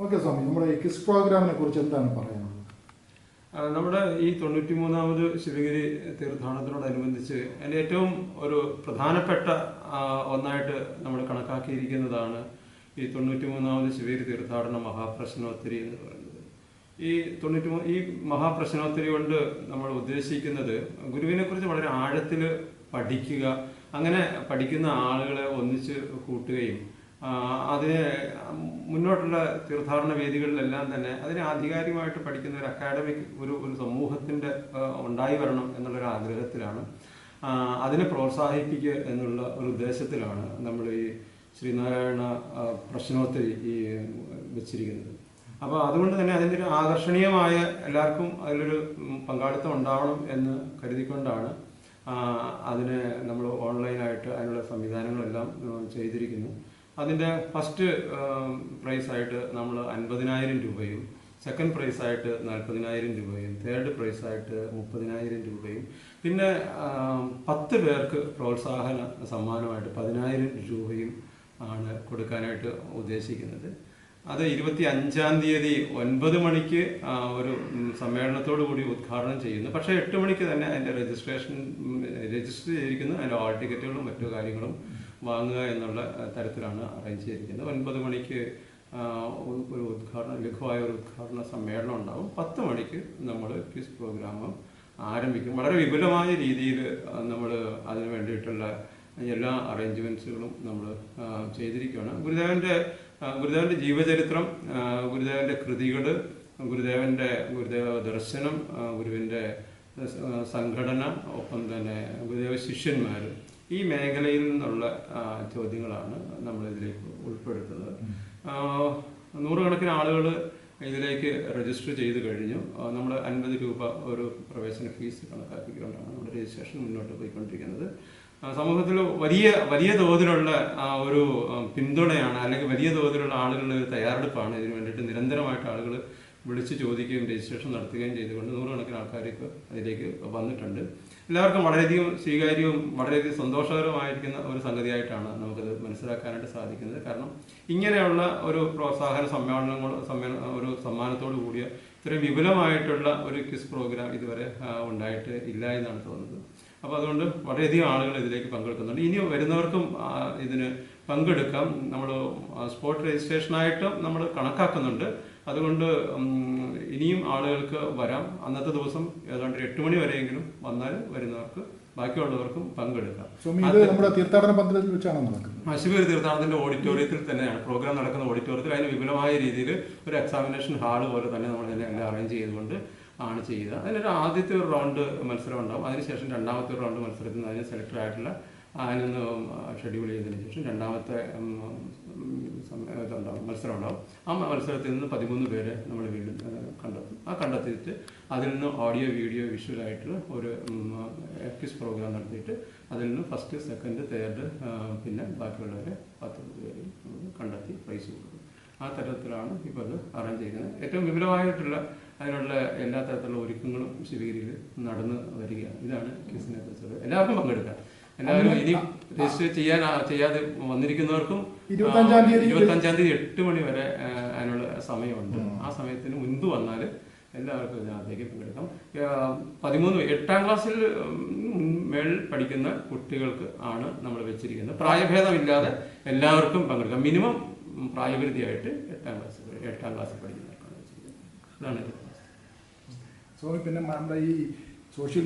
Okay സ്വാമി, നമ്മുടെ ഈ quiz പ്രോഗ്രാമിനെ കുറിച്ച് എന്താണ് പറയാനുള്ളത്? നമ്മുടെ ഈ 93ാമത് ശിവഗിരി തീർത്ഥാടനത്തിനോടനുബന്ധിച്ച് അതിൻ്റെ ഏറ്റവും ഒരു പ്രധാനപ്പെട്ട ഒന്നായിട്ട് നമ്മൾ കണക്കാക്കിയിരിക്കുന്നതാണ് ഈ 93ാമത് ശിവഗിരി തീർത്ഥാടന മഹാപ്രശ്നോത്തരി എന്ന് പറയുന്നത്. ഈ മഹാപ്രശ്നോത്തരി കൊണ്ട് നമ്മൾ ഉദ്ദേശിക്കുന്നത് ഗുരുവിനെ കുറിച്ച് വളരെ ആഴത്തിൽ പഠിക്കുക, അങ്ങനെ പഠിക്കുന്ന ആളുകളെ ഒന്നിച്ച് കൂട്ടുകയും അതിനെ മുന്നോട്ടുള്ള തീർത്ഥാടന വേദികളിലെല്ലാം തന്നെ അതിനെ ആധികാരികമായിട്ട് പഠിക്കുന്ന ഒരു അക്കാഡമിക് ഒരു സമൂഹത്തിൻ്റെ ഉണ്ടായി വരണം എന്നുള്ളൊരു ആഗ്രഹത്തിലാണ്, അതിനെ പ്രോത്സാഹിപ്പിക്കുക എന്നുള്ള ഒരു ഉദ്ദേശത്തിലാണ് നമ്മൾ ഈ ശ്രീനാരായണ പ്രശ്നോത്തരി വെച്ചിരിക്കുന്നത്. അപ്പോൾ അതുകൊണ്ട് തന്നെ അതിൻ്റെ ഒരു ആകർഷണീയമായ എല്ലാവർക്കും അതിലൊരു പങ്കാളിത്തം ഉണ്ടാവണം എന്ന് കരുതിക്കൊണ്ടാണ് അതിനെ നമ്മൾ ഓൺലൈനായിട്ട് അതിനുള്ള സംവിധാനങ്ങളെല്ലാം ചെയ്തിരിക്കുന്നു. അതിൻ്റെ ഫസ്റ്റ് പ്രൈസായിട്ട് നമ്മൾ 50,000 രൂപയും, സെക്കൻഡ് പ്രൈസായിട്ട് 40,000 രൂപയും, തേർഡ് പ്രൈസായിട്ട് 30,000 രൂപയും, പിന്നെ 10 പേർക്ക് പ്രോത്സാഹന സമ്മാനമായിട്ട് 10,000 രൂപയും ആണ് കൊടുക്കാനായിട്ട് ഉദ്ദേശിക്കുന്നത്. അത് 25-ാം തീയതി 9 മണിക്ക് ഒരു സമ്മേളനത്തോടു കൂടി ഉദ്ഘാടനം ചെയ്യുന്നു. പക്ഷേ 8 മണിക്ക് തന്നെ അതിൻ്റെ രജിസ്റ്റർ ചെയ്തിരിക്കുന്നു. അതിൻ്റെ ഹാൾ ടിക്കറ്റുകളും മറ്റു കാര്യങ്ങളും വാങ്ങുക എന്നുള്ള തരത്തിലാണ് അറേഞ്ച് ചെയ്തിരിക്കുന്നത്. 9 മണിക്ക് ഒരു ലഘുവായ ഒരു ഉദ്ഘാടന സമ്മേളനം ഉണ്ടാവും. 10 മണിക്ക് നമ്മൾ ക്വിസ് പ്രോഗ്രാം ആരംഭിക്കും. വളരെ വിപുലമായ രീതിയിൽ നമ്മൾ അതിന് വേണ്ടിയിട്ടുള്ള എല്ലാ അറേഞ്ച്മെൻറ്റ്സുകളും നമ്മൾ ചെയ്തിരിക്കുകയാണ്. ഗുരുദേവൻ്റെ ജീവചരിത്രം, ഗുരുദേവൻ്റെ കൃതികൾ, ഗുരുദേവ ദർശനം, ഗുരുവിൻ്റെ സംഘടന, ഒപ്പം തന്നെ ഗുരുദേവ ശിഷ്യന്മാർ, ഈ മേഖലയിൽ നിന്നുള്ള ചോദ്യങ്ങളാണ് നമ്മളിതിലേക്ക് ഉൾപ്പെടുത്തുന്നത്. 100 കണക്കിന് ആളുകൾ ഇതിലേക്ക് രജിസ്റ്റർ ചെയ്ത് കഴിഞ്ഞു. നമ്മൾ 50 രൂപ ഒരു പ്രവേശന ഫീസ് കണക്കാക്കിക്കൊണ്ടാണ് നമ്മുടെ രജിസ്ട്രേഷൻ മുന്നോട്ട് പോയിക്കൊണ്ടിരിക്കുന്നത്. സമൂഹത്തിൽ വലിയ തോതിലുള്ള ഒരു പിന്തുണയാണ്, അല്ലെങ്കിൽ വലിയ തോതിലുള്ള ആളുകളുടെ ഒരു തയ്യാറെടുപ്പാണ്. ഇതിനു വേണ്ടിയിട്ട് നിരന്തരമായിട്ട് ആളുകൾ വിളിച്ച് ചോദിക്കുകയും രജിസ്ട്രേഷൻ നടത്തുകയും ചെയ്തുകൊണ്ട് 100 കണക്കിന് ആൾക്കാർക്ക് അതിലേക്ക് വന്നിട്ടുണ്ട്. എല്ലാവർക്കും വളരെയധികം സ്വീകാര്യവും വളരെയധികം സന്തോഷകരമായിരിക്കുന്ന ഒരു സംഗതിയായിട്ടാണ് നമുക്കത് മനസ്സിലാക്കാനായിട്ട് സാധിക്കുന്നത്. കാരണം ഇങ്ങനെയുള്ള ഒരു പ്രോത്സാഹന ഒരു സമ്മാനത്തോടു കൂടിയ ഇത്രയും വിപുലമായിട്ടുള്ള ഒരു ക്വിസ് പ്രോഗ്രാം ഇതുവരെ ഉണ്ടായിട്ട് ഇല്ല എന്നാണ് തോന്നുന്നത്. അപ്പോൾ അതുകൊണ്ട് വളരെയധികം ആളുകൾ ഇതിലേക്ക് പങ്കെടുക്കുന്നുണ്ട്. ഇനി വരുന്നവർക്കും ഇതിന് പങ്കെടുക്കാം. നമ്മൾ സ്പോട്ട് രജിസ്ട്രേഷനായിട്ട് നമ്മൾ കണക്കാക്കുന്നുണ്ട്. അതുകൊണ്ട് ഇനിയും ആളുകൾക്ക് വരാം. അന്നത്തെ ദിവസം ഏതാണ്ട് 8 മണി വരെയെങ്കിലും വന്നാൽ വരുന്നവർക്ക് ബാക്കിയുള്ളവർക്കും പങ്കെടുക്കാം. തീർത്ഥാടന പദ്ധതിയിൽ വെച്ചാണ് നടക്കുന്നത്. ശിവഗിരി തീർത്ഥാടനത്തിന്റെ ഓഡിറ്റോറിയത്തിൽ തന്നെയാണ് പ്രോഗ്രാം നടക്കുന്ന. ഓഡിറ്റോറിയത്തിൽ അതിന് വിപുലമായ രീതിയിൽ ഒരു എക്സാമിനേഷൻ ഹാള് പോലെ തന്നെ നമ്മൾ തന്നെ എല്ലാം അറേഞ്ച് ചെയ്തുകൊണ്ട് ആണ് ചെയ്യുക. അതിനൊരു ആദ്യത്തെ ഒരു റൗണ്ട് മത്സരം ഉണ്ടാവും. അതിനുശേഷം രണ്ടാമത്തെ ഒരു റൗണ്ട് മത്സരത്തിൽ നിന്ന് അതിന് സെലക്ട് ആയിട്ടുള്ള അതിനൊന്ന് ഷെഡ്യൂൾ ചെയ്തതിന് ശേഷം രണ്ടാമത്തെ മത്സരം ഉണ്ടാവും. ആ മത്സരത്തിൽ നിന്ന് 13 പേരെ നമ്മൾ വീണ്ടും കണ്ടെത്തും. കണ്ടെത്തിയിട്ട് അതിൽ നിന്ന് ഓഡിയോ, വീഡിയോ, വിഷ്വലായിട്ടുള്ള ഒരു ക്വിസ് പ്രോഗ്രാം നടത്തിയിട്ട് അതിൽ നിന്ന് ഫസ്റ്റ്, സെക്കൻഡ്, തേർഡ്, പിന്നെ ബാക്കിയുള്ളവരെ 10 പേര് കണ്ടെത്തി പ്രൈസ് കൊടുക്കും. ആ തരത്തിലാണ് ഇപ്പോൾ അത് അറേഞ്ച് ചെയ്യുന്നത്. ഏറ്റവും വിപുലമായിട്ടുള്ള അതിനുള്ള എല്ലാ തരത്തിലുള്ള ഒരുക്കങ്ങളും ശിവഗിരിയിൽ നടന്നു വരികയാണ്. ഇതാണ് ക്വിസിനെ കുറിച്ചുള്ളത്. എല്ലാവർക്കും പങ്കെടുക്കാം. എല്ലാവരും ഇനി രജിസ്റ്റർ ചെയ്യാതെ വന്നിരിക്കുന്നവർക്കും 25-ാം തീയതി 8 മണി വരെ അതിനുള്ള സമയമുണ്ട്. ആ സമയത്തിന് മുൻപ് വന്നാൽ എല്ലാവർക്കും ഇതിനകത്തേക്ക് പങ്കെടുക്കാം. 8-ാം ക്ലാസ്സിൽ മേളിൽ പഠിക്കുന്ന കുട്ടികൾക്ക് ആണ് നമ്മൾ വെച്ചിരിക്കുന്നത്. പ്രായഭേദമില്ലാതെ എല്ലാവർക്കും പങ്കെടുക്കാം. മിനിമം പ്രായപരിധിയായിട്ട് 8-ാം ക്ലാസ്സിൽ പഠിക്കുന്നവർക്കാണ് വെച്ചിരിക്കുന്നത്. ഇതാണ്. പിന്നെ നമ്മുടെ ഈ സോഷ്യൽ